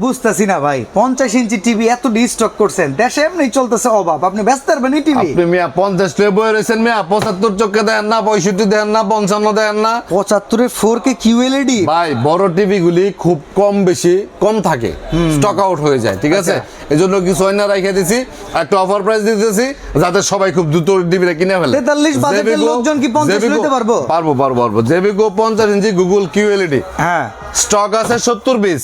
বুঝতেছি না ভাই, 50 ইঞ্চি টিভি এত স্টক করছেন, দেশে এমনি চলতেছে অভাব, আপনি ব্যস্ত পারবেন এই টিভি? আপনি মিয়া 50 টাকা বই রয়েছেন মিয়া, 75 চক্কে দেন না, 65 দেন না, 55 দেন না। 75 এর 4K QLED ভাই বড় টিভি গুলি খুব কম থাকে, স্টক আউট হয়ে যায়, ঠিক আছে? এজন্য কিছু অন্য রাইখা দিছি, একটা অফার প্রাইস দিতেছি যাতে সবাই খুব দ্রুত টিভিটা কিনে ফেলে। 43 বাজেটের লোকজন কি 50 নিতে পারবো? পারবো। জেবিকো 50 ইঞ্চি গুগল QLED হ্যাঁ, স্টক আছে 70 পিস,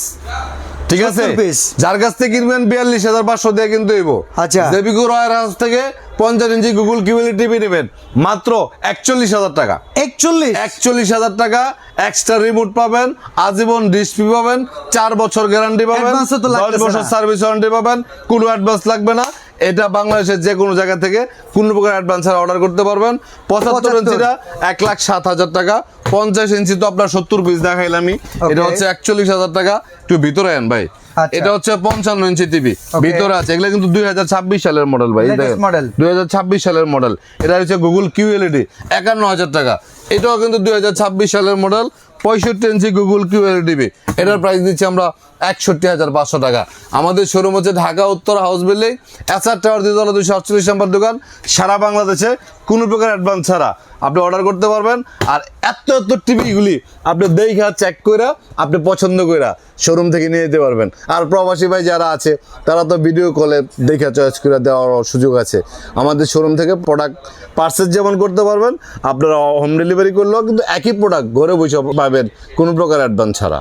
ঠিক আছে? 70 piece। যার কাছ থেকে কিনবেন 42,500 দিয়ে কিনতে হইব। আচ্ছা। জেবিকো রয়ের হাউস থেকে 50 ইঞ্চি গুগল QLED টিভি নেবেন মাত্র 41,000 টাকা। 41,000 টাকা, এক্সট্রা রিমোট পাবেন, আজীবন ডিশ ফ্রি পাবেন, 4 বছর গ্যারান্টি পাবেন, Advance তো 10 লাগতেছে বছর না। সার্ভিস ওয়ারেন্টি পাবেন, কোনো অ্যাডভান্স লাগবে না। এটা বাংলাদেশের যে কোনো জায়গা থেকে কোনো প্রকার অ্যাডভান্স ছাড়া অর্ডার করতে পারবেন। 75 ইঞ্চিটা 1,07,000 টাকা, 50 ইঞ্চি তো আপনার 70 পিস দেখাইলামই, এটা হচ্ছে 41,000 টাকা। একটু ভিতরে আন ভাই, আচ্ছা। এটা হচ্ছে 55 ইঞ্চি টিভি, ভিতরে আছে। এগুলো কিন্তু 2026 সালের মডেল ভাই, Latest model। 2026 সালের মডেল। এটা হচ্ছে গুগল QLED 51,000 টাকা। এটাও কিন্তু 2026 সালের মডেল, 65 ইঞ্চি গুগল QLED টিভি। এটার প্রাইস দিচ্ছি আমরা 61,500 টাকা। আমাদের শোরুম হচ্ছে ঢাকা উত্তর হাউস বিল্ডিং, এসআর টাওয়ার 248 নম্বর দোকান। সারা বাংলাদেশে কোনো প্রকার অ্যাডভান্স ছাড়া আপনি অর্ডার করতে পারবেন। আর এত টিভিগুলি আপনি দেখা চেক করে আপনি পছন্দ করে শোরুম থেকে নিয়ে যেতে পারবেন। আর প্রবাসী ভাই যারা আছে তারা তো ভিডিও কলে দেখে চয়েস করে দেওয়ার সুযোগ আছে। আমাদের শোরুম থেকে প্রোডাক্ট পার্সেস যেমন করতে পারবেন, আপনারা হোম ডেলিভারি করলেও কিন্তু একই প্রোডাক্ট ঘরে বসে পাবেন কোনো প্রকার অ্যাডভান্স ছাড়া।